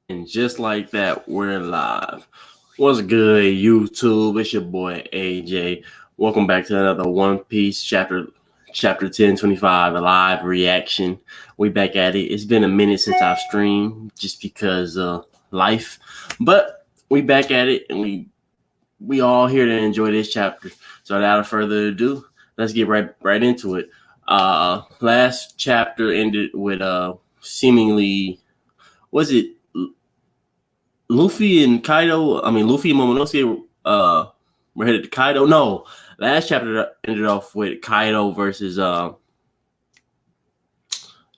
And just like that, we're live. What's good, YouTube? It's your boy AJ. Welcome back to another One Piece chapter 1025, a live reaction. We back at it. It's been a minute since I've streamed just because life. But we back at it and we all here to enjoy this chapter. So without further ado, let's get right into it. Last chapter ended with seemingly, was it Luffy and Kaido? I mean, Luffy and Momonosuke were headed to Kaido. No, last chapter ended off with Kaido versus now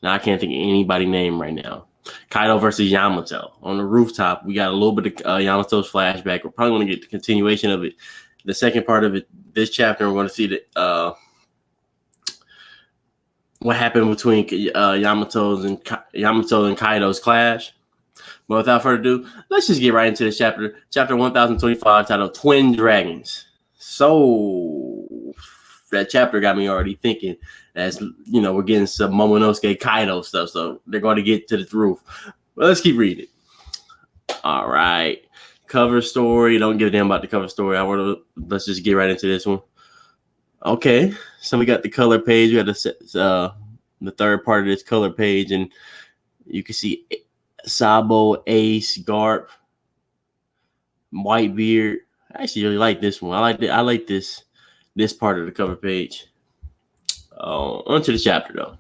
I can't think of anybody's name right now. Kaido versus Yamato on the rooftop. We got a little bit of Yamato's flashback. We're probably going to get the continuation of it. The second part of it, this chapter, we're going to see that what happened between Yamato and Kaido's clash. But without further ado, let's just get right into this chapter. Chapter 1025, titled Twin Dragons. So that chapter got me already thinking, as you know, we're getting some Momonosuke Kaido stuff, so they're going to get to the roof. But let's keep reading. All right. Cover story. Don't give a damn about the cover story. Let's just get right into this one. Okay. So we got the color page. We got the third part of this color page, and you can see Sabo, Ace, Garp, Whitebeard. I actually really like this one. I like this part of the cover page. Onto the chapter though.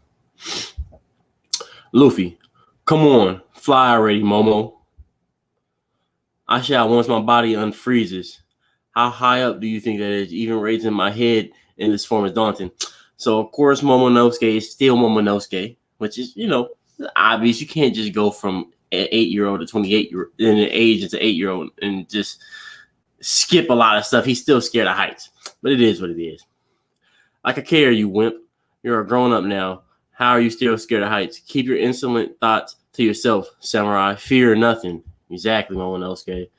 Luffy, come on, fly already, Momo. I shall once my body unfreezes. How high up do you think that is? Even raising my head in this form is daunting. So of course Momonosuke is still Momonosuke, which is, you know, obvious. You can't just go from an 8-year-old to 28-year-old in an age as an 8-year-old and just skip a lot of stuff. He's still scared of heights, but it is what it is. Like a care, you wimp. You're a grown-up now. How are you still scared of heights? Keep your insolent thoughts to yourself, samurai. Fear nothing. Exactly, Momonosuke.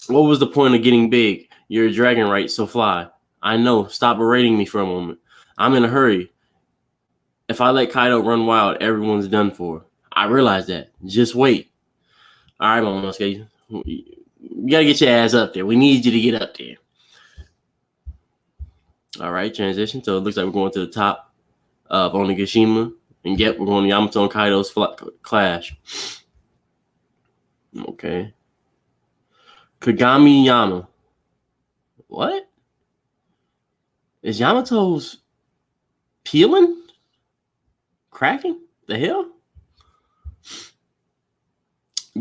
What was the point of getting big? You're a dragon, right? So fly. I know. Stop berating me for a moment. I'm in a hurry. If I let Kaido run wild, everyone's done for. I realize that. Just wait. All right, Momonosuke. You got to get your ass up there. We need you to get up there. All right, transition. So it looks like we're going to the top of Onigashima. And yet we're going to Yamato and Kaido's clash. Okay. Kagami Yama. What? Is Yamato's peeling? Cracking? The hell?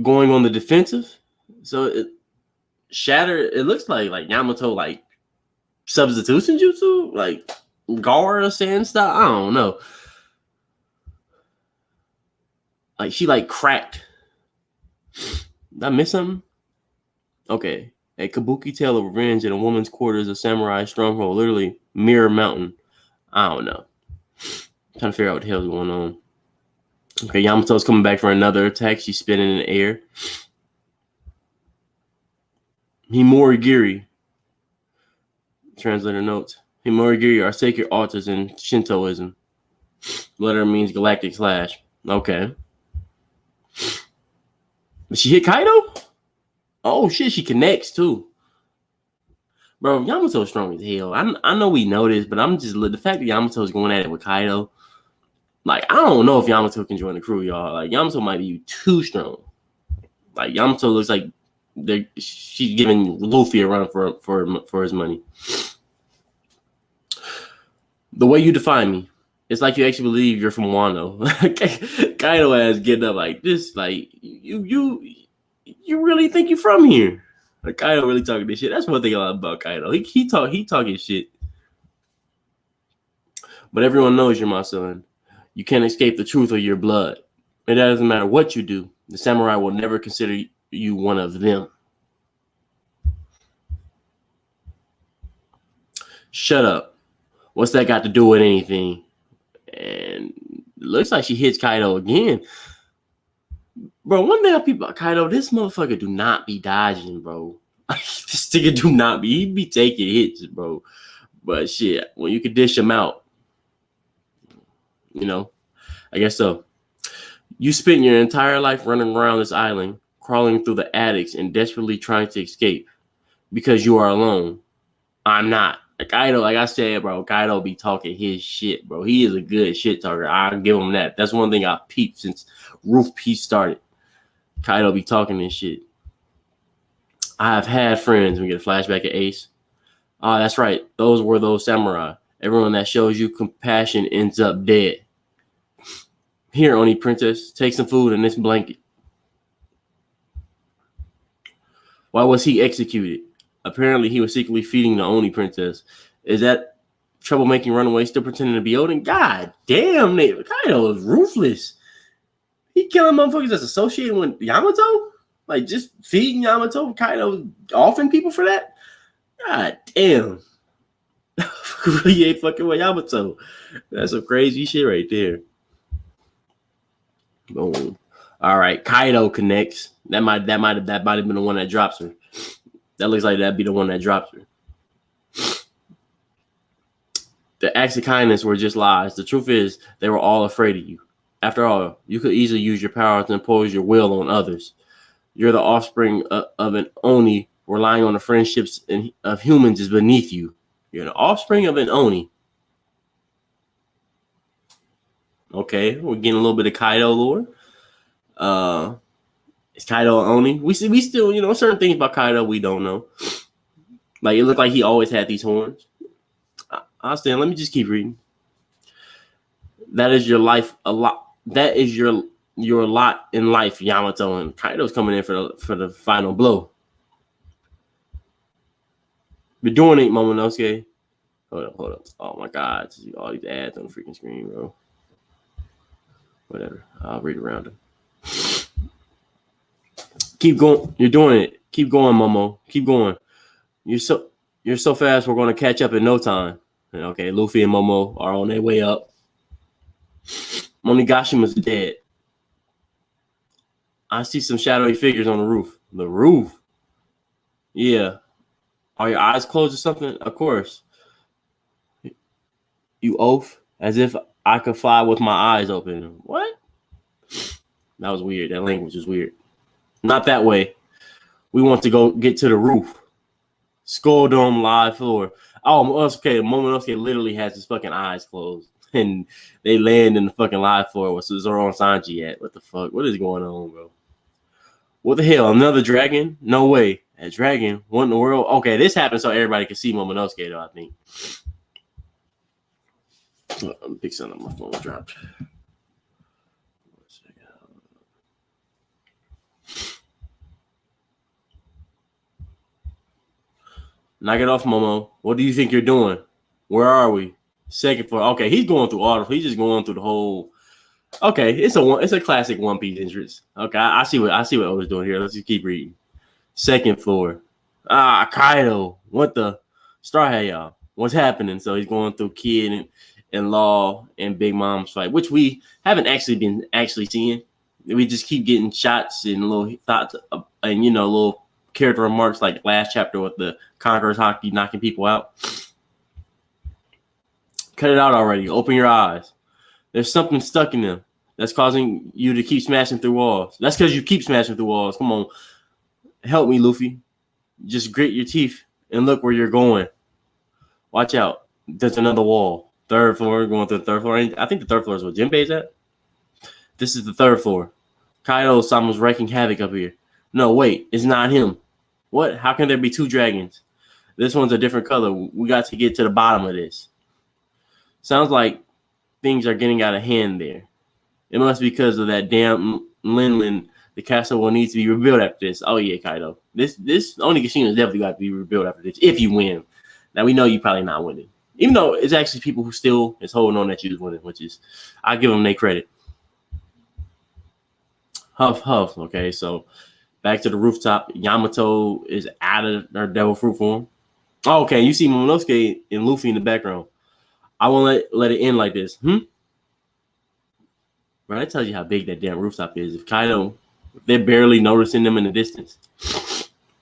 Going on the defensive. So it looks like Yamato like substitution jutsu, like Gara sand style. I don't know. Like she like cracked. Did I miss something? Okay. A kabuki tale of revenge in a woman's quarters, a samurai stronghold, literally Mirror Mountain. I don't know. I'm trying to figure out what the hell's going on. Okay, Yamato's coming back for another attack. She's spinning in the air. Himorigiri. Translator notes. Himorigiri are sacred altars in Shintoism. Letter means galactic slash. Okay. Did she hit Kaido? Oh shit, she connects too. Bro, Yamato's strong as hell. I know we know this, but I'm just the fact that Yamato's going at it with Kaido. Like, I don't know if Yamato can join the crew, y'all. Like, Yamato might be too strong. Like, Yamato looks like she's giving Luffy a run for his money. The way you define me, it's like you actually believe you're from Wano. Kaido ass getting up like this, like you really think you're from here? Like, Kaido really talking this shit. That's one thing I love about Kaido. He talking shit. But everyone knows you're my son. You can't escape the truth of your blood. It doesn't matter what you do. The samurai will never consider you one of them. Shut up. What's that got to do with anything? And it looks like she hits Kaido again. Bro, one thing I people about Kaido, this motherfucker do not be dodging, bro. This nigga do not be. He be taking hits, bro. But shit, when you can dish him out, you know, I guess so. You spent your entire life running around this island, crawling through the attics and desperately trying to escape because you are alone. I'm not. Kaido, like I said, bro, Kaido be talking his shit, bro. He is a good shit talker. I'll give him that. That's one thing I've peeped since Roof Peace started. Kaido be talking this shit. I have had friends. We get a flashback of Ace. Oh, that's right. Those were those samurai. Everyone that shows you compassion ends up dead. Here, Oni Princess, take some food and this blanket. Why was he executed? Apparently, he was secretly feeding the Oni Princess. Is that troublemaking runaway still pretending to be Odin? God damn, Kaido is ruthless. He killing motherfuckers that's associated with Yamato? Like, just feeding Yamato, Kaido offering people for that? God damn. He ain't fucking with Yamato. That's some crazy shit right there. Boom. All right, Kaido connects. That might have been the one that drops her. That looks like that'd be the one that drops her. The acts of kindness were just lies. The truth is, they were all afraid of you. After all, you could easily use your power to impose your will on others. You're the offspring of an Oni. Relying on the friendships of humans is beneath you. You're the offspring of an Oni. Okay, we're getting a little bit of Kaido lore. Is Kaido Oni? We still, certain things about Kaido we don't know. Like, it looked like he always had these horns. I'll stand. Let me just keep reading. That is your life a lot. That is your lot in life, Yamato, and Kaido's coming in for the final blow. But doing it, Momonosuke. Hold up. Oh my God, all these ads on the freaking screen, bro. Whatever. I'll read around them. Keep going. You're doing it. Keep going, Momo. Keep going. You're so fast. We're going to catch up in no time. Okay, Luffy and Momo are on their way up. Monogashima's dead. I see some shadowy figures on the roof. The roof? Yeah. Are your eyes closed or something? Of course. You oath as if I could fly with my eyes open. What? That was weird. That language is weird. Not that way. We want to go get to the roof. Skull Dome live floor. Oh, okay. Momonosuke literally has his fucking eyes closed. And they land in the fucking live floor with Zoro and Sanji at. What the fuck? What is going on, bro? What the hell? Another dragon? No way. A dragon? What in the world? Okay, this happened so everybody can see Momonosuke, though, I think. Big son of my phone dropped. Knock it off, Momo. What do you think you're doing? Where are we? Second floor. Okay, he's going through all. He's just going through the whole. Okay, it's a classic One Piece entrance. Okay, I see what Oda's doing here. Let's just keep reading. Second floor. Kaido. What the? Starhead, y'all. What's happening? So he's going through Kid and Law and Big Mom's fight, which we haven't been seeing. We just keep getting shots and little thoughts and little character remarks like last chapter with the Conqueror's Haki knocking people out. Cut it out already. Open your eyes. There's something stuck in them that's causing you to keep smashing through walls. That's because you keep smashing through walls. Come on. Help me, Luffy. Just grit your teeth and look where you're going. Watch out. There's another wall. Third floor. Going through the third floor. I think the third floor is where Jinbei's at. This is the third floor. Kaido-sama was wreaking havoc up here. No, wait. It's not him. What? How can there be two dragons? This one's a different color. We got to get to the bottom of this. Sounds like things are getting out of hand there. It must be because of that damn Linlin. The castle will need to be rebuilt after this. Oh yeah, Kaido. This Onigashima is definitely got to be rebuilt after this if you win. Now we know you're probably not winning, even though it's actually people who still is holding on that you was winning, which is I give them their credit. Huff. Okay, so back to the rooftop. Yamato is out of their devil fruit form. Oh, okay, you see Momonosuke and Luffy in the background. I won't let it end like this. Bro, that tells you how big that damn rooftop is. If Kaido, they're barely noticing them in the distance.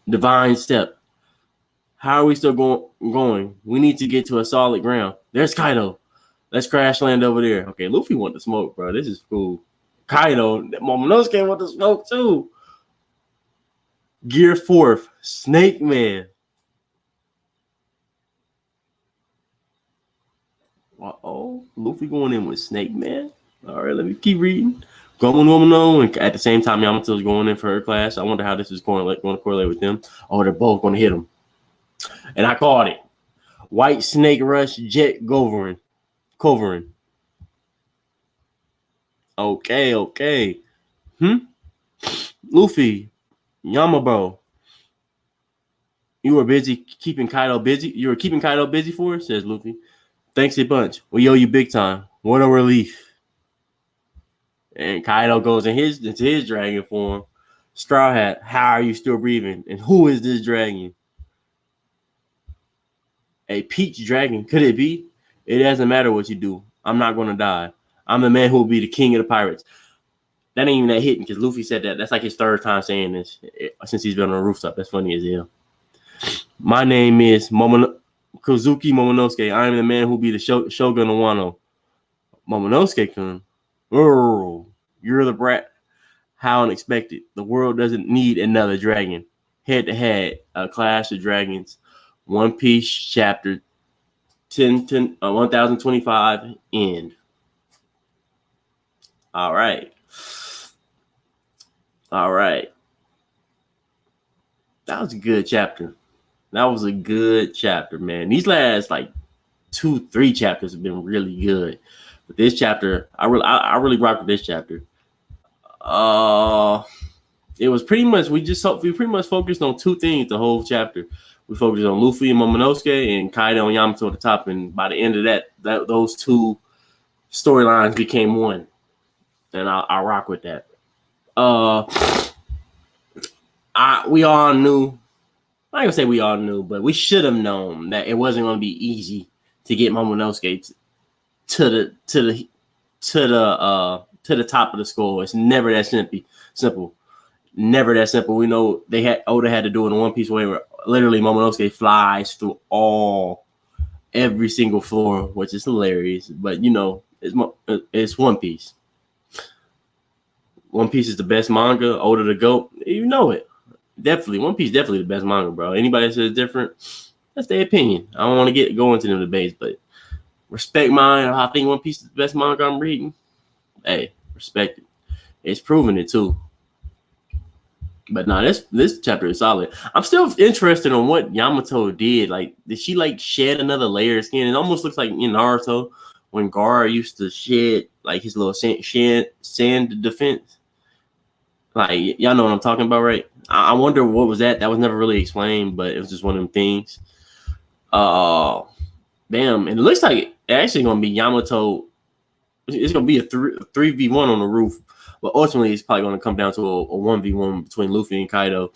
Divine step. How are we still going? We need to get to a solid ground. There's Kaido. Let's crash land over there. Okay, Luffy want to smoke, bro. This is cool. Kaido, Momonosuke want to smoke too. Gear 4th, Snake Man. Uh-oh, Luffy going in with Snake Man. All right, let me keep reading. Gomu no Mono, and at the same time, Yamato's going in for her class. I wonder how this is going to correlate with them. Oh, they're both going to hit him. And I called it. White Snake Rush Jet Goverin. Okay. Luffy, Yamabro. You were busy keeping Kaido busy. You were keeping Kaido busy for us, says Luffy. Thanks a bunch. We owe you big time. What a relief. And Kaido goes into his dragon form. Straw Hat, how are you still breathing? And who is this dragon? A peach dragon. Could it be? It doesn't matter what you do. I'm not going to die. I'm the man who will be the king of the pirates. That ain't even that hitting because Luffy said that. That's like his third time saying this since he's been on the rooftop. That's funny as hell. My name is Kozuki Momonosuke. I am the man who will be the Shogun of Wano. Momonosuke-kun. Oh, you're the brat. How unexpected. The world doesn't need another dragon. Head to head, a Clash of Dragons. One Piece chapter 1025 end. All right. That was a good chapter. Man. These last like 2-3 chapters have been really good. But this chapter, I really rocked with this chapter. It was pretty much we pretty much focused on two things the whole chapter. We focused on Luffy and Momonosuke and Kaido and Yamato at the top, and by the end of that those two storylines became one. And I rock with that. We all knew. I ain't gonna say we all knew, but we should have known that it wasn't gonna be easy to get Momonosuke to the top of the score. It's never that simple. Never that simple. We know Oda had to do it in One Piece way where literally Momonosuke flies through every single floor, which is hilarious. But you know, it's One Piece. One Piece is the best manga. Oda the GOAT. You know it. Definitely. One Piece definitely the best manga, bro. Anybody that says different, that's their opinion. I don't want to go into them debates, but respect mine. I think One Piece is the best manga I'm reading. Hey, respect it. It's proving it too. But nah, this chapter is solid. I'm still interested on what Yamato did. Like, did she like shed another layer of skin? It almost looks like in Naruto when Gaara used to shed like his little sand defense. Like, y'all know what I'm talking about, right? I wonder what was that. That was never really explained, but it was just one of them things. Damn. And it looks like it's actually going to be Yamato. It's going to be a 3v1 on the roof. But ultimately, it's probably going to come down to a 1v1 between Luffy and Kaido.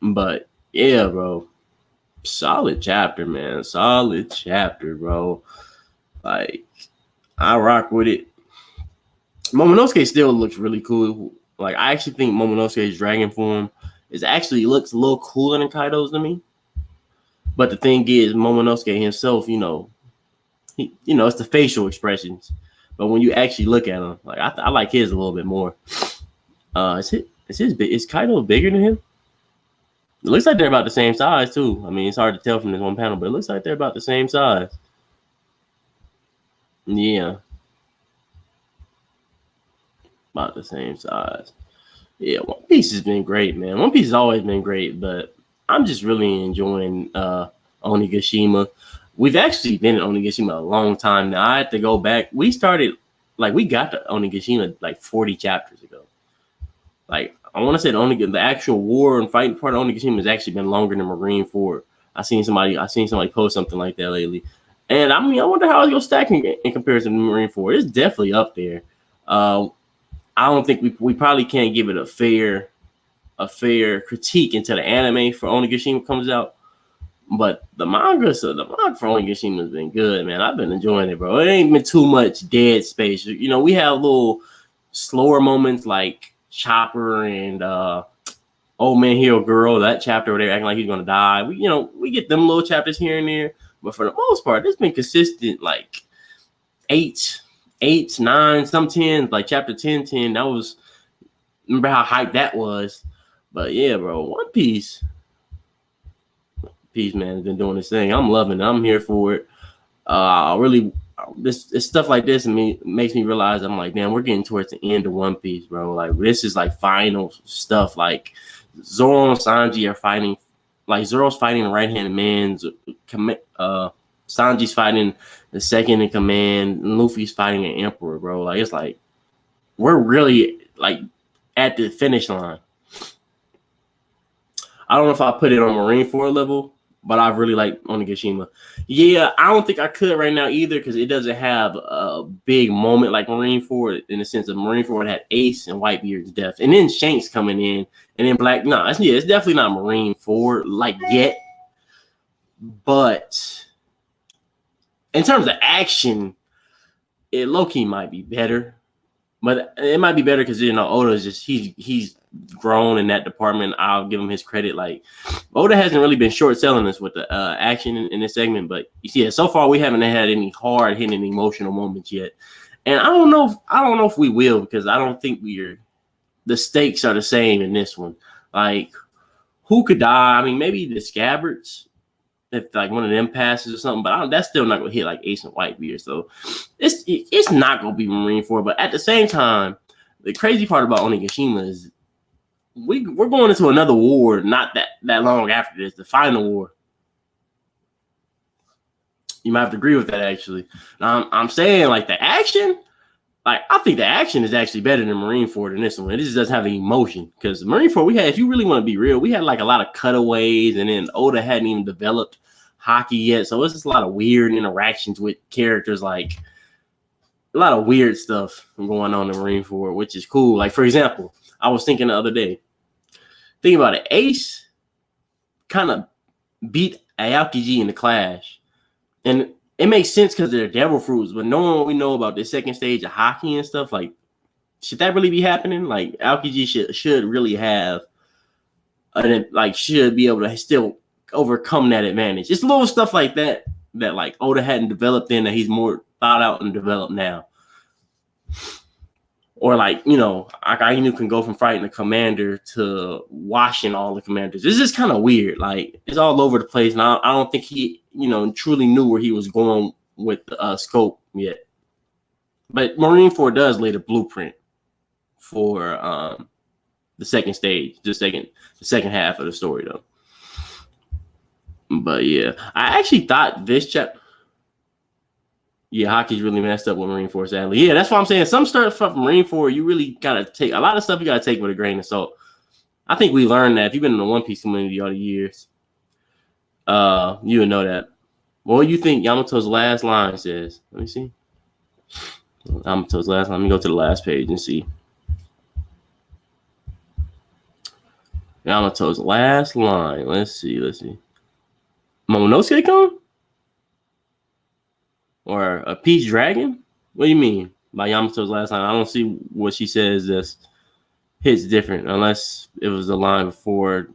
But, yeah, bro. Solid chapter, man. Solid chapter, bro. Like, I rock with it. Momonosuke still looks really cool. Like, I actually think Momonosuke's dragon form looks a little cooler than Kaido's to me. But the thing is, Momonosuke himself, it's the facial expressions. But when you actually look at him, like I like his a little bit more. Is Kaido bigger than him? It looks like they're about the same size too. I mean, it's hard to tell from this one panel, but it looks like they're about the same size. Yeah. About the same size. Yeah, One Piece has been great, man. One Piece has always been great, but I'm just really enjoying Onigashima. We've actually been in Onigashima a long time now. I had to go back. We got to Onigashima like 40 chapters ago. Like, I want to say the actual war and fighting part of Onigashima has actually been longer than Marineford. I seen somebody post something like that lately. And I mean, I wonder how it's going to stack in comparison to Marineford. It's definitely up there. I don't think we probably can't give it a fair critique until the anime for Onigashima comes out. But the manga for Onigashima has been good, man. I've been enjoying it, bro. It ain't been too much dead space. You know, we have little slower moments like Chopper and Old Man Hero Girl, that chapter where they're acting like he's gonna die. We get them little chapters here and there, but for the most part, it's been consistent like 8 8s, 9s, some 10s, like chapter 10. That was, remember how hyped that was. But yeah, bro, One Piece, man, has been doing this thing. I'm loving it. I'm here for it. Really, this stuff like this makes me realize I'm like, damn, we're getting towards the end of One Piece, bro. Like, this is like final stuff. Like, Zoro and Sanji are fighting. Like, Zoro's fighting the right-hand man. Sanji's fighting the second in command. And Luffy's fighting an emperor, bro. Like, it's like we're really like at the finish line. I don't know if I put it on Marineford level, but I really like Onigashima. Yeah, I don't think I could right now either because it doesn't have a big moment like Marineford in the sense of Marineford had Ace and Whitebeard's death, and then Shanks coming in, and then Black. No, it's definitely not Marineford like yet. But in terms of action, it low-key might be better. But it might be better because Oda is just he's grown in that department. I'll give him his credit. Like, Oda hasn't really been short selling us with the action in this segment, but yeah, so far we haven't had any hard hitting emotional moments yet. And I don't know if we will, because I don't think the stakes are the same in this one. Like, who could die? I mean, maybe the Scabbards, if like one of them passes or something, but that's still not gonna hit like Ace and Whitebeard. So it's not gonna be Marineford. But at the same time, the crazy part about Onigashima is we're going into another war not that long after this, the final war. You might have to agree with that, actually. Now, I'm saying, like, the action, like, I think the action is actually better than Marineford in this one. It just doesn't have any emotion. Because Marineford, if you really want to be real, we had like a lot of cutaways, and then Oda hadn't even developed Haki yet. So it's just a lot of weird interactions with characters, like a lot of weird stuff going on in Marineford, which is cool. Like, for example, I was thinking the other day, think about it, Ace kind of beat Aokiji in the Clash. And it makes sense because they're devil fruits, but knowing what we know about the second stage of Haki and stuff, like, should that really be happening? Like, Aokiji should really have, should be able to still overcome that advantage. It's little stuff like that like Oda hadn't developed in, that he's more thought out and developed now. Or like, Akainu can go from fighting the commander to washing all the commanders. This is kind of weird. Like, it's all over the place. And I don't think he, truly knew where he was going with the scope yet. But Marineford does lay the blueprint for the second stage, the second half of the story, though. But yeah, I actually thought this chapter. Yeah, Haki's really messed up with Marineford, sadly. Yeah, that's what I'm saying. Some stuff from Marineford, you really gotta take a lot of stuff. You gotta take with a grain of salt. I think we learned that if you've been in the One Piece community all the years, you would know that. What do you think Yamato's last line says? Let me see. Yamato's last line. Let me go to the last page and see. Yamato's last line. Let's see. Momonosuke come? Or a peach dragon? What do you mean by Yamato's last line? I don't see what she says that hits different, unless it was the line before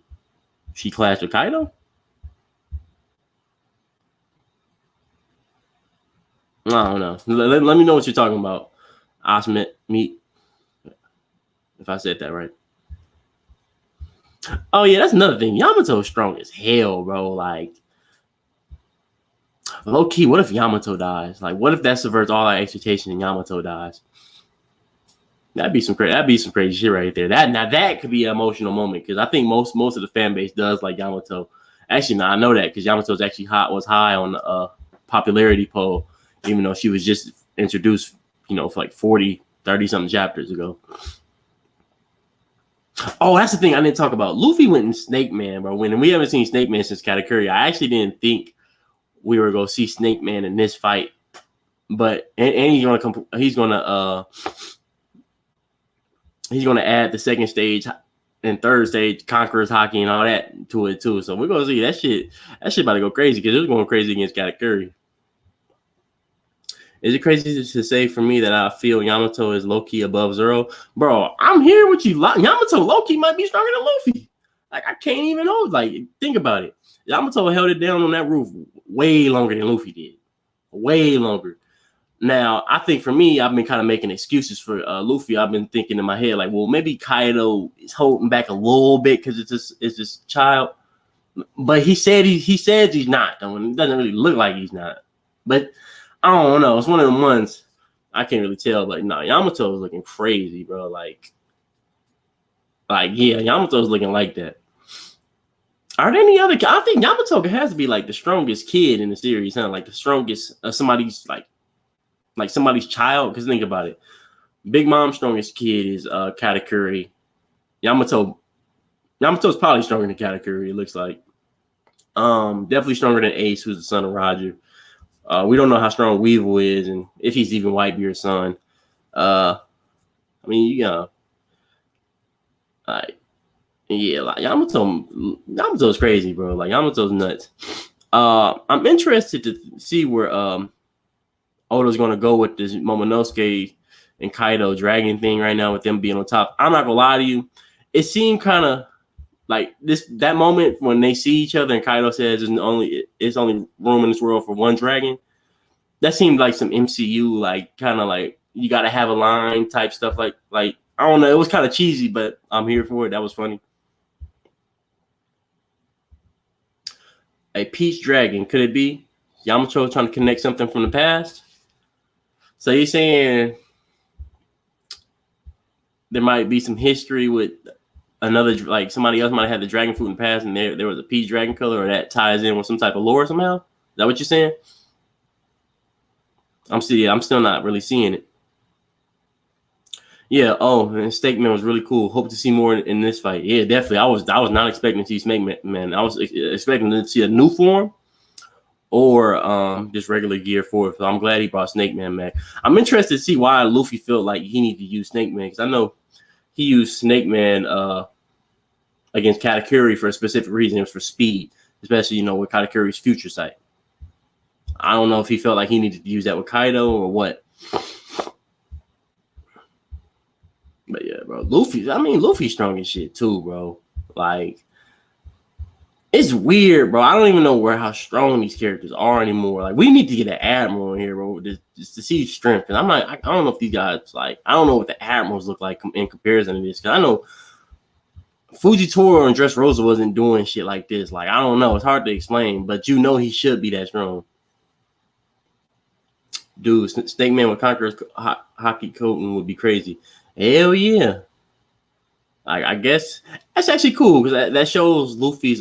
she clashed with Kaido. I don't know. Let me know what you're talking about. Osmet meat. If I said that right. Oh yeah, that's another thing. Yamato's strong as hell, bro. Like, low key, what if Yamato dies? Like, what if that subverts all our expectations and Yamato dies? That'd be some crazy shit right there. That could be an emotional moment, because I think most of the fan base does like Yamato. Actually, no, I know that because Yamato's actually was high on the popularity poll, even though she was just introduced, for like 30 something chapters ago. Oh, that's the thing I didn't talk about. Luffy went in Snake Man, bro. When we haven't seen Snake Man since Katakuri, I actually didn't think we were going to see Snake Man in this fight. But and he's gonna add the second stage and third stage, Conqueror's Haki and all that to it too. So we're gonna see that shit about to go crazy, because it was going crazy against Katakuri. Is it crazy to say for me that I feel Yamato is low-key above Zoro? Bro, I'm here with you. Yamato low-key might be stronger than Luffy. Like, I can't even know. Like, think about it. Yamato held it down on that roof way longer than Luffy did. Way longer. Now, I think for me, I've been kind of making excuses for Luffy. I've been thinking in my head, like, well, maybe Kaido is holding back a little bit because it's this child. But he says he's not, though, and it doesn't really look like he's not. But I don't know. It's one of them ones I can't really tell. But no, Yamato is looking crazy, bro. Like yeah, Yamato's looking like that. Are there any other? I think Yamato has to be like the strongest kid in the series, huh? Like the strongest somebody's like somebody's child. Because think about it, Big Mom's strongest kid is Katakuri. Yamato's probably stronger than Katakuri. It looks like definitely stronger than Ace, who's the son of Roger. We don't know how strong Weevil is, and if he's even Whitebeard's son. I mean, like Yamato's crazy, bro. Like Yamato's nuts. I'm interested to see where Oda's gonna go with this Momonosuke and Kaido dragon thing right now, with them being on top. I'm not gonna lie to you, it seemed kind of like that moment when they see each other and Kaido says it's only room in this world for one dragon. That seemed like some MCU, like kind of like you got to have a line type stuff. Like I don't know, it was kind of cheesy, but I'm here for it. That was funny. A peach dragon, could it be Yamato trying to connect something from the past? So you're saying there might be some history with another, like somebody else might have had the dragon fruit in the past, and there was a peach dragon color, or that ties in with some type of lore somehow? Is that what you're saying? I'm still not really seeing it. Yeah. Oh, and Snake Man was really cool. Hope to see more in this fight. Yeah, definitely. I was not expecting to see Snake Man. I was expecting to see a new form or just regular gear for it. So I'm glad he brought Snake Man back. I'm interested to see why Luffy felt like he needed to use Snake Man, because I know he used Snake Man against Katakuri for a specific reason. It was for speed, especially with Katakuri's future sight. I don't know if he felt like he needed to use that with Kaido or what. But yeah, bro, Luffy's strong as shit too, bro. Like, it's weird, bro. I don't even know how strong these characters are anymore. Like, we need to get an admiral in here, bro, just to see strength. And I don't know if these guys, like, I don't know what the admirals look like in comparison to this. Because I know Fujitora and Dressrosa wasn't doing shit like this. Like, I don't know. It's hard to explain, but he should be that strong. Dude, Snake Man with Conqueror's Haki Coating would be crazy. Hell yeah. I guess that's actually cool, because that shows Luffy's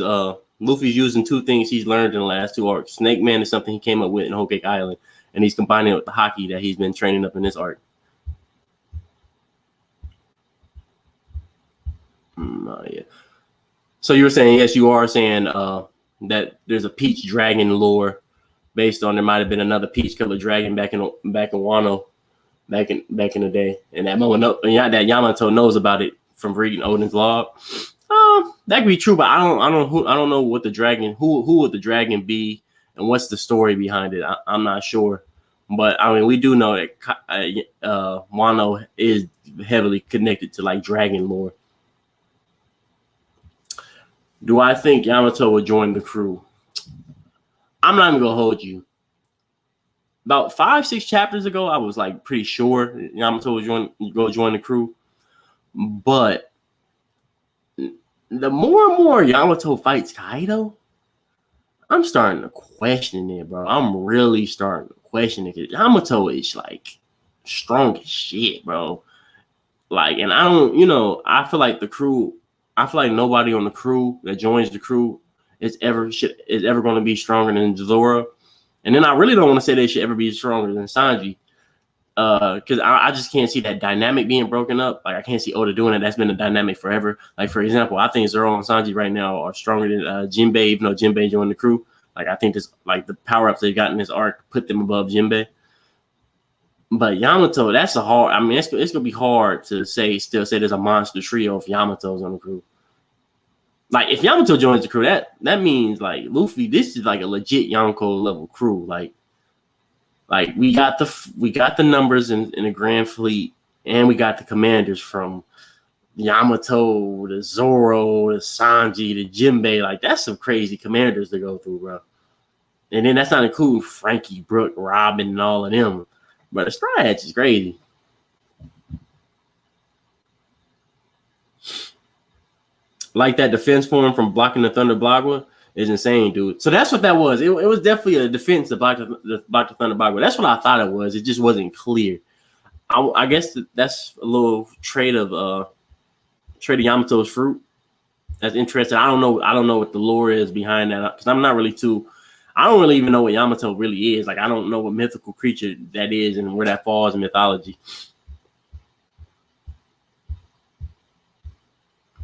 using two things he's learned in the last two arcs. Snake Man is something he came up with in Whole Cake Island, and he's combining it with the Haki that he's been training up in this arc. Yeah. So you were saying, yes, you are saying that there's a peach dragon lore based on there might have been another peach colored dragon back in Wano, back in the day, and that Yamato knows about it from reading Oden's log. That could be true, but I don't know what the dragon, who would the dragon be, and what's the story behind it. I'm not sure, but I mean, we do know that Wano is heavily connected to like dragon lore. Do I think Yamato will join the crew? I'm not even gonna hold you. About 5-6 chapters ago, I was like pretty sure Yamato would join the crew. But the more and more Yamato fights Kaido, I'm starting to question it, bro. I'm really starting to question it, because Yamato is like strong as shit, bro. Like, and I don't, I feel like nobody on the crew that joins the crew is ever going to be stronger than Zoro. And then I really don't want to say they should ever be stronger than Sanji, because I just can't see that dynamic being broken up. Like, I can't see Oda doing it. That's been a dynamic forever. Like, for example, I think Zoro and Sanji right now are stronger than Jinbei, even though Jinbei joined the crew. Like, I think this, like, the power-ups they've got in this arc put them above Jinbei. But Yamato, that's a hard. I mean, it's gonna be hard to still say there's a monster trio if Yamato's on the crew. Like, if Yamato joins the crew, that means like Luffy, this is like a legit Yonko level crew. Like we got the numbers in the Grand Fleet, and we got the commanders from Yamato to Zoro to Sanji to Jinbei. Like, that's some crazy commanders to go through, bro. And then that's not including Frankie, Brook, Robin, and all of them. But the Straw Hats is crazy. Like that defense for him from blocking the Thunder Bagua is insane, dude. So that's what that was. It was definitely a defense to block the Thunder Bagua. That's what I thought it was. It just wasn't clear. I guess that's a little trait of Yamato's fruit. That's interesting. I don't know what the lore is behind that because I'm not really too. I don't really even know what Yamato really is. Like I don't know what mythical creature that is and where that falls in mythology.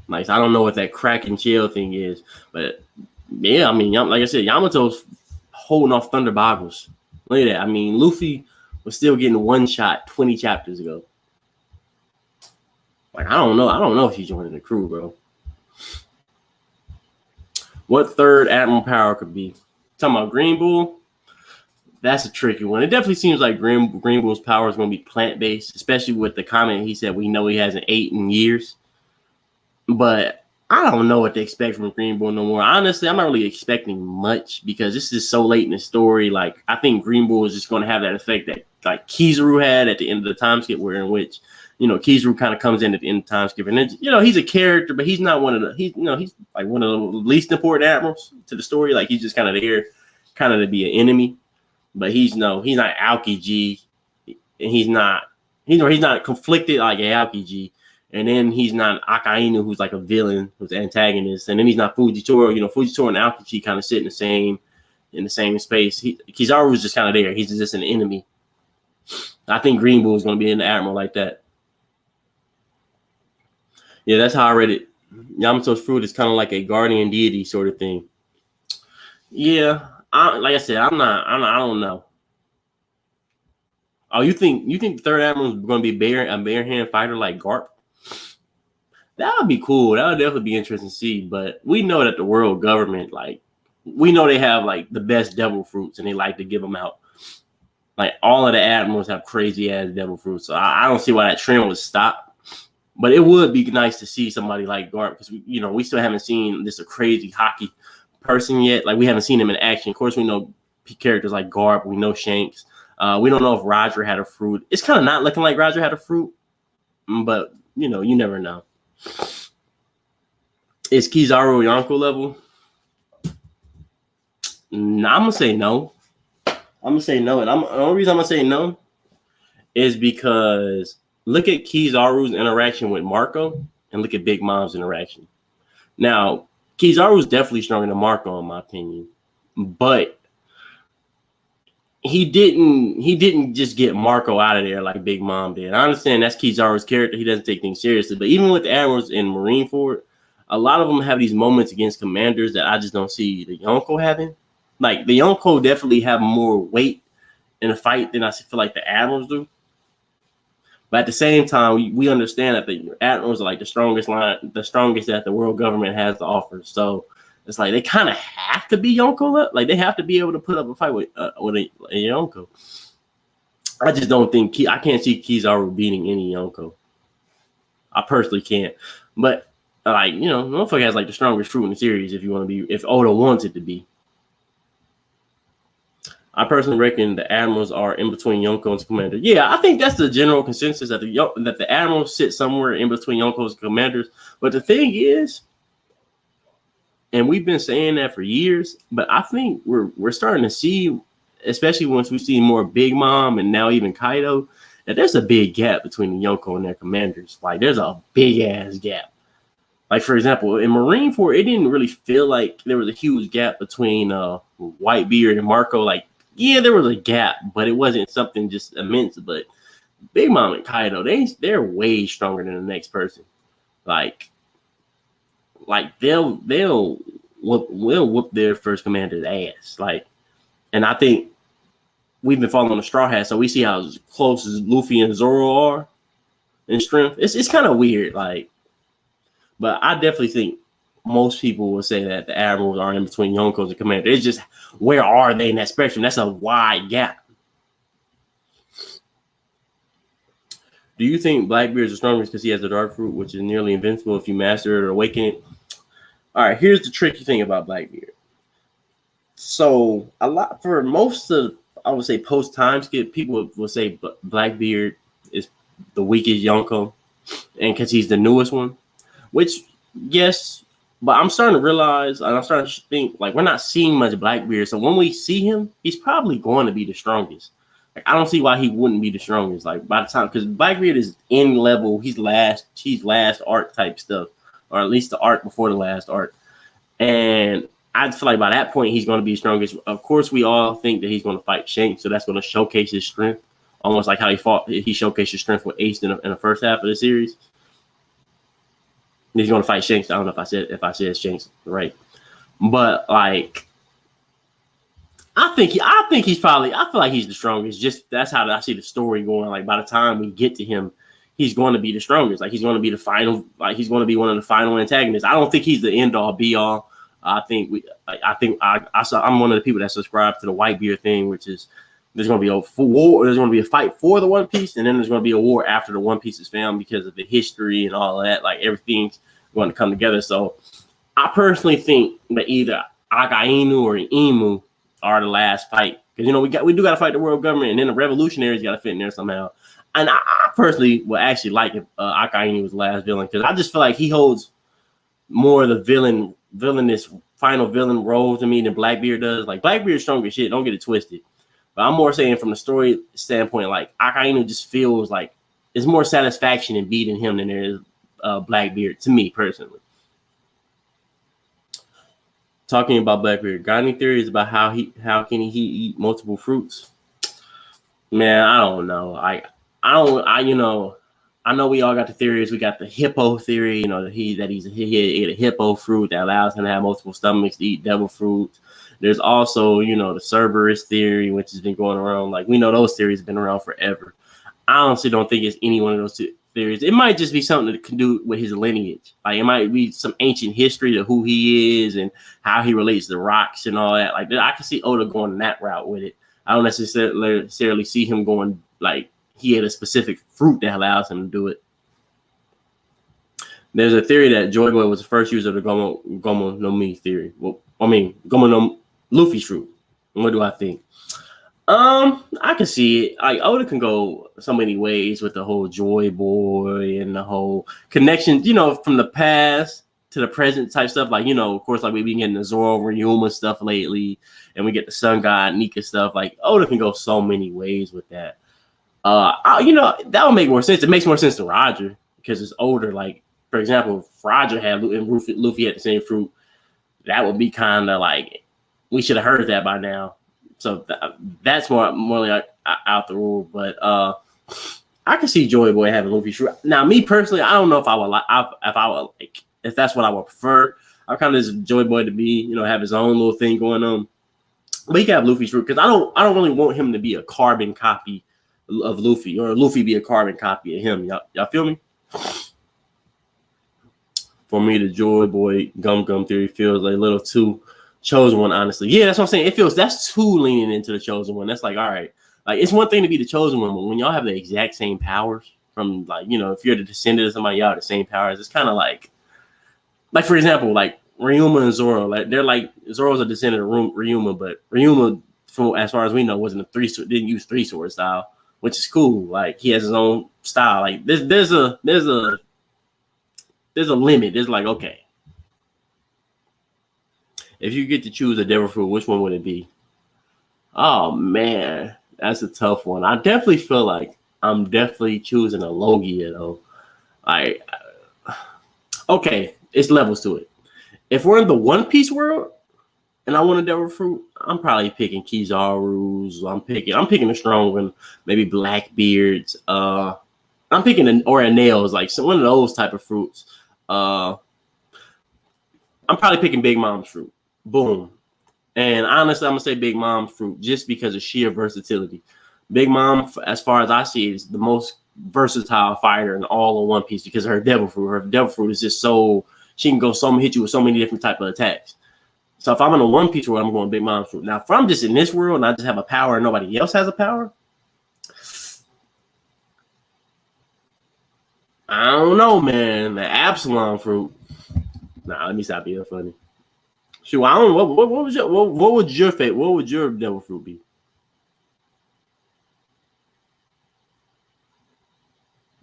Like I don't know what that crack and chill thing is, but yeah, I mean, like I said, Yamato's holding off Thunder Baguas. Look at that. I mean, Luffy was still getting one shot 20 chapters ago. Like I don't know if he's joining the crew, bro. What third Admiral power could be? Talking about Green Bull? That's a tricky one. It definitely seems like Green Bull's power is going to be plant-based, especially with the comment he said we know he hasn't ate in years. But I don't know what to expect from Green Bull no more. Honestly, I'm not really expecting much because this is so late in the story. Like, I think Green Bull is just going to have that effect that like Kizaru had at the end of the time skip, where in which, you know, Kizaru kind of comes in at the end of the time skip. And then, you know, he's a character, but he's not one of the, he's like one of the least important admirals to the story. Like, he's just kind of there, kind of to be an enemy. But he's not Aokiji. And he's not conflicted like Aokiji. And then he's not Akainu, who's like a villain, who's an antagonist. And then he's not Fujitora. You know, Fujitora and Aokiji kind of sit in the same space. Kizaru was just kind of there. He's just an enemy. I think Green Bull is going to be in the Admiral like that. Yeah, that's how I read it. Yamato's fruit is kind of like a guardian deity sort of thing. Yeah, like I said, I don't know. Oh, you think the third Admiral is going to be a bare hand fighter like Garp? That would be cool. That would definitely be interesting to see. But we know that the world government, like, we know they have like the best devil fruits and they like to give them out. Like all of the admirals have crazy ass devil fruits. So I don't see why that trend would stop. But it would be nice to see somebody like Garp because we still haven't seen this a crazy hockey person yet. Like we haven't seen him in action. Of course, we know characters like Garp. We know Shanks. We don't know if Roger had a fruit. It's kind of not looking like Roger had a fruit, but you never know. Is Kizaru Yonko level? Nah, I'm gonna say no. And the only reason I'm gonna say no is because look at Kizaru's interaction with Marco and look at Big Mom's interaction. Now, Kizaru's definitely stronger than Marco, in my opinion, but he didn't just get Marco out of there like Big Mom did. I understand that's Kizaru's character. He doesn't take things seriously. But even with the admirals in Marineford, a lot of them have these moments against commanders that I just don't see the Yonko having. Like, the Yonko definitely have more weight in a fight than I feel like the admirals do. But at the same time, we understand that the admirals are like the strongest that the world government has to offer. So it's like they kind of have to be Yonko. Like they have to be able to put up a fight with a Yonko. I just don't think I can't see Kizaru beating any Yonko. I personally can't. But like motherfucker has like the strongest fruit in the series. If Oda wants it to be. I personally reckon the admirals are in between Yonko and Commander. Yeah, I think that's the general consensus that the admirals sit somewhere in between Yonko's and commanders. But the thing is, and we've been saying that for years, but I think we're starting to see, especially once we see more Big Mom and now even Kaido, that there's a big gap between the Yonko and their commanders. Like there's a big ass gap. Like for example, in Marineford, it didn't really feel like there was a huge gap between Whitebeard and Marco. Like, yeah, there was a gap, but it wasn't something just immense. But Big Mom and Kaido, they're way stronger than the next person. Like they'll whoop their first commander's ass. Like, and I think we've been following the Straw Hat, so we see how close as Luffy and Zoro are in strength. It's kind of weird, like, but I definitely think most people will say that the admirals are in between Yonkos and Commander. It's just where are they in that spectrum? That's a wide gap. Do you think Blackbeard is the strongest because he has the dark fruit, which is nearly invincible if you master it or awaken it? All right, here's the tricky thing about Blackbeard. So a lot of I would say post time skip, people will say Blackbeard is the weakest Yonko, and because he's the newest one, which yes, but I'm starting to realize, and I'm starting to think like we're not seeing much Blackbeard. So when we see him, he's probably going to be the strongest. Like I don't see why he wouldn't be the strongest. Like by the time, because Blackbeard is in level, he's last arc type stuff, or at least the arc before the last arc, and I feel like by that point he's going to be the strongest. Of course, we all think that he's going to fight Shanks, so that's going to showcase his strength, almost like how he showcased his strength with Ace in the first half of the series. He's going to fight Shanks. I don't know if I said Shanks right, but like I feel like he's the strongest. Just that's how I see the story going. Like by the time we get to him, he's going to be the strongest. Like he's going to be the final. Like he's going to be one of the final antagonists. I don't think he's the end all be all. I'm one of the people that subscribe to the Whitebeard thing, which is there's going to be a war. There's going to be a fight for the One Piece, and then there's going to be a war after the One Piece is found because of the history and all of that. Like everything's going to come together. So I personally think that either Akainu or Imu are the last fight, because we do got to fight the world government, and then the revolutionaries got to fit in there somehow. And I personally would actually like if Akainu was the last villain, because I just feel like he holds more of the villainous final villain role to me than Blackbeard does. Like Blackbeard's strong as shit, don't get it twisted. But I'm more saying from the story standpoint, like Akainu just feels like there's more satisfaction in beating him than there is Blackbeard to me personally. Talking about Blackbeard, got any theories about how can he eat multiple fruits? Man, I don't know. I know we all got the theories. We got the hippo theory, that he ate a hippo fruit that allows him to have multiple stomachs to eat devil fruits. There's also, the Cerberus theory, which has been going around. Like we know those theories have been around forever. I honestly don't think it's any one of those two theories. It might just be something that can do with his lineage. Like it might be some ancient history to who he is and how he relates to rocks and all that. Like I can see Oda going that route with it. I don't necessarily see him going like he had a specific fruit that allows him to do it. There's a theory that Joy Boy was the first user of the Gomu no Mi theory. Well, Gomu no Luffy's fruit. What do I think? I can see it. Like Oda can go so many ways with the whole Joy Boy and the whole connection, from the past to the present type stuff. Like, of course, like we've been getting the Zoro Ryuma stuff lately, and we get the Sun God Nika stuff. Like Oda can go so many ways with that. That would make more sense. It makes more sense to Roger because it's older. Like, for example, if Roger had and Luffy had the same fruit, that would be kind of like we should have heard that by now. So that's more like out the rule. But I can see Joy Boy having Luffy fruit. Now, me personally, I don't know if I would if that's what I would prefer. I kind of just Joy Boy to be, have his own little thing going on. But he can have Luffy's fruit because I don't really want him to be a carbon copy of Luffy, or Luffy be a carbon copy of him. Y'all feel me? For me, the Joy Boy Gum theory feels like a little too Chosen One, honestly. Yeah, that's what I'm saying. That's too leaning into the Chosen One. That's like, all right. Like, it's one thing to be the Chosen One, but when y'all have the exact same powers from, like, if you're the descendant of somebody, y'all have the same powers. It's kind of like, for example, like Ryuma and Zoro. Like, they're like, Zoro's a descendant of Ryuma, but Ryuma, from as far as we know, didn't use three sword style, which is cool. Like, he has his own style. Like, there's a limit. There's like, okay, if you get to choose a devil fruit, which one would it be? Oh man, that's a tough one. I definitely feel like I'm definitely choosing a Logia though. Okay, it's levels to it. If we're in the One Piece world and I want a devil fruit, I'm probably picking Kizaru's. I'm picking a strong one, maybe Blackbeard's. I'm picking a nails, like one of those type of fruits. I'm probably picking Big Mom's fruit. Boom. And honestly, I'm gonna say Big Mom's fruit just because of sheer versatility. Big Mom, as far as I see, is the most versatile fighter in all of One Piece because of her devil fruit. Her devil fruit is just so she can hit you with so many different type of attacks. So if I'm in a One Piece world, I'm going Big Mom's fruit. Now, if I'm just in this world and I just have a power and nobody else has a power, I don't know, man. The Absalom fruit. Nah, let me stop being funny. Shoot, I don't know. What would your fate? What would your devil fruit be?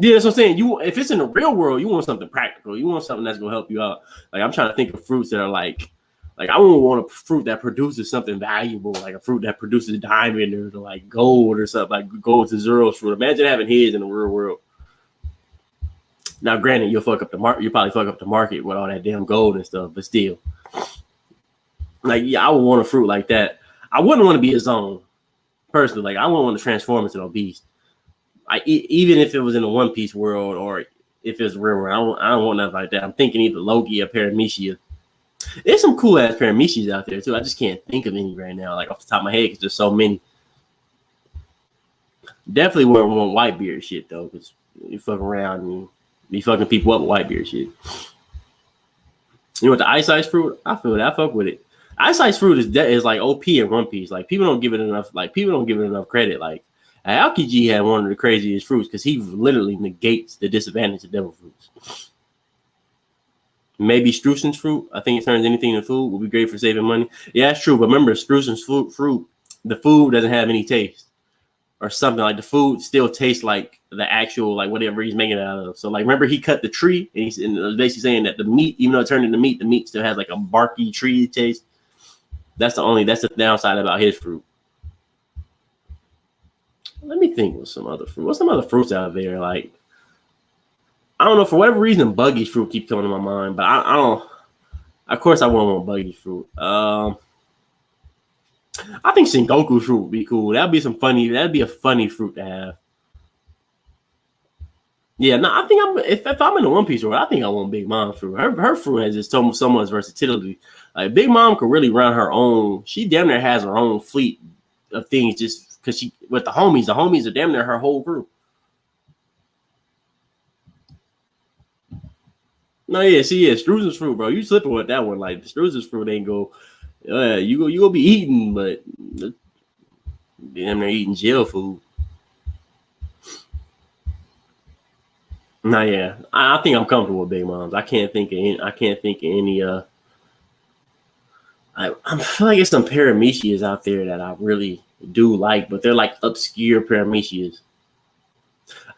Yeah, that's what I'm saying. You, if it's in the real world, you want something practical. You want something that's gonna help you out. Like I'm trying to think of fruits that are like I wouldn't want a fruit that produces something valuable, like a fruit that produces diamond or like gold or something, like gold to zero fruit. Imagine having his in the real world. Now, granted, you'll fuck up the market. You probably fuck up the market with all that damn gold and stuff, but still, like yeah, I would want a fruit like that. I wouldn't want to be a zone personally. Like I wouldn't want to transform into a beast. Even if it was in a One Piece world or if it's real world, I don't want nothing like that. I'm thinking either Loki or Paramecia. There's some cool ass Paramecias out there too. I just can't think of any right now, like off the top of my head, because there's so many. Definitely wouldn't want Whitebeard shit though, because you fuck around and be fucking people up with Whitebeard shit. You know what the Ice fruit? I feel that. I fuck with it. Ice fruit is like OP in One Piece. Like people don't give it enough. Like people don't give it enough credit. Like Aokiji had one of the craziest fruits because he literally negates the disadvantage of devil fruits. Maybe Strussen's fruit. I think it turns anything into food. Would be great for saving money. Yeah, that's true. But remember, Strussen's fruit, the food doesn't have any taste or something. Like the food still tastes like the actual, like whatever he's making it out of. So like, remember he cut the tree and he's basically saying that the meat, even though it turned into meat, the meat still has like a barky tree taste. That's the downside about his fruit. Let me think of some other fruit. What's some other fruits out there? Like, I don't know, for whatever reason, Buggy's fruit keeps coming to my mind, but I don't. Of course, I wouldn't want Buggy's fruit. I think Sengoku fruit would be cool. That'd be some funny. That'd be a funny fruit to have. Yeah, no, I think if I'm in the One Piece world, I think I want Big Mom fruit. Her fruit has just so much versatility. Like Big Mom could really run her own. She damn near has her own fleet of things just because she with the homies. The homies are damn near her whole group. No, yeah, see, yeah, Struz's fruit, bro. You slipping with that one. Like Struz's fruit ain't go. You go be eating, but damn near eating jail food. No, yeah, I think I'm comfortable with Big Moms. I can't think of any. I can't think of any. I feel like it's some paramecias out there that I really do like, but they're like obscure paramecias.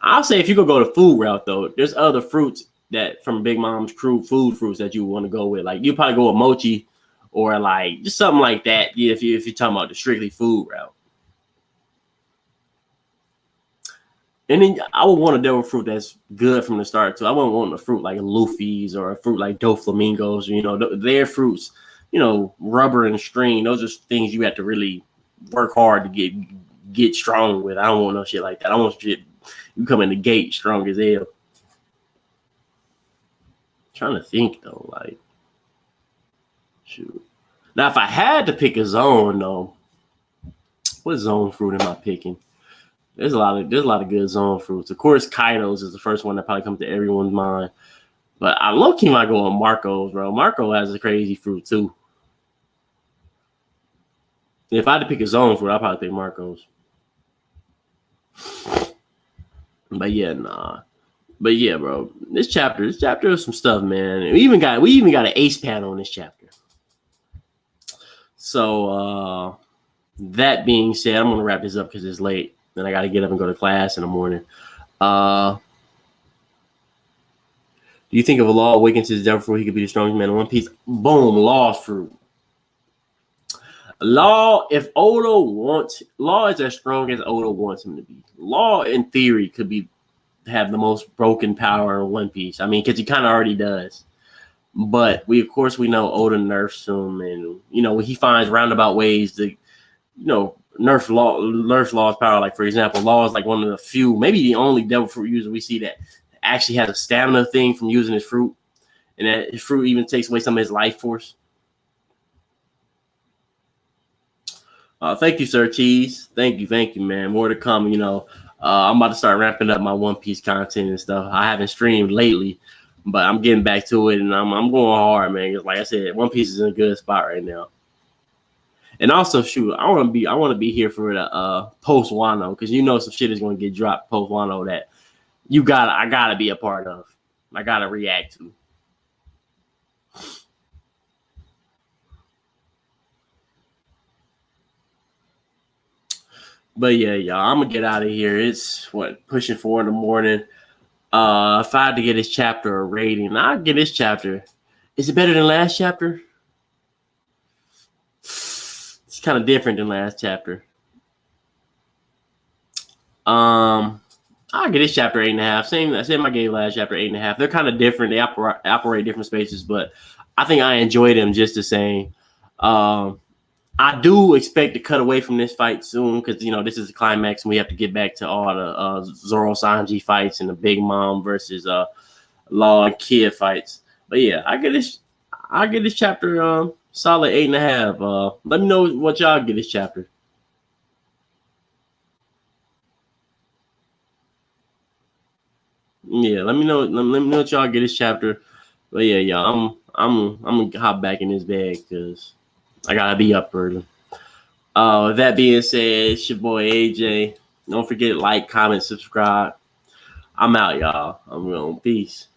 I'll say if you could go the food route though, there's other fruits that from Big Mom's crew food fruits that you want to go with. Like you probably go with mochi or like just something like that. Yeah, if you're talking about the strictly food route. And then I would want a devil fruit that's good from the start too. I wouldn't want a fruit like Luffy's or a fruit like Doflamingos. You know, their fruits, you know, rubber and string. Those are things you have to really work hard to get strong with. I don't want no shit like that. I want shit you come in the gate strong as hell. Trying to think though, like shoot. Now if I had to pick a zone though, what zone fruit am I picking? There's a lot of good zone fruits. Of course, Kaidos is the first one that probably comes to everyone's mind. But I low key might go on Marco's, bro. Marco has a crazy fruit too. If I had to pick a zone fruit, I'd probably pick Marco's. But yeah, nah. But yeah, bro. This chapter is some stuff, man. We even got an ace panel in this chapter. So that being said, I'm gonna wrap this up because it's late. And I gotta get up and go to class in the morning. Uh do you think if a law awakens his devil fruit, he could be the strongest man in One Piece? Boom, Law's fruit. Law, if Oda wants, Law is as strong as Oda wants him to be. Law, in theory, could be have the most broken power in One Piece. I mean, because he kind of already does. But of course, we know Oda nerfs him, and you know he finds roundabout ways to, nerf Law's power. Like for example, Law is like one of the few, maybe the only Devil Fruit user we see that actually has a stamina thing from using his fruit, and that his fruit even takes away some of his life force. Thank you, Sir Cheese. Thank you, man. More to come. I'm about to start ramping up my One Piece content and stuff. I haven't streamed lately, but I'm getting back to it, and I'm going hard, man. Because like I said, One Piece is in a good spot right now. And also, shoot, I want to be here for the post Wano because some shit is going to get dropped post Wano that I gotta be a part of. I gotta react to. But yeah, y'all, I'm gonna get out of here. It's pushing 4 in the morning. If I had to get this chapter a rating, I'd give this chapter. Is it better than last chapter? It's kind of different than last chapter. I'll give this chapter 8.5. Same I gave last chapter 8.5. They're kind of different. They operate different spaces, but I think I enjoy them just the same. I do expect to cut away from this fight soon because this is the climax and we have to get back to all the Zoro Sanji fights and the Big Mom versus Law and Kid fights. But yeah, I get this chapter solid 8.5. Let me know what y'all get this chapter. Yeah, let me know. Let me know what y'all get this chapter. But yeah, y'all, I'm gonna hop back in this bag because I gotta be up early. With that being said, it's your boy AJ. Don't forget to like, comment, subscribe. I'm out, y'all. I'm going. Peace.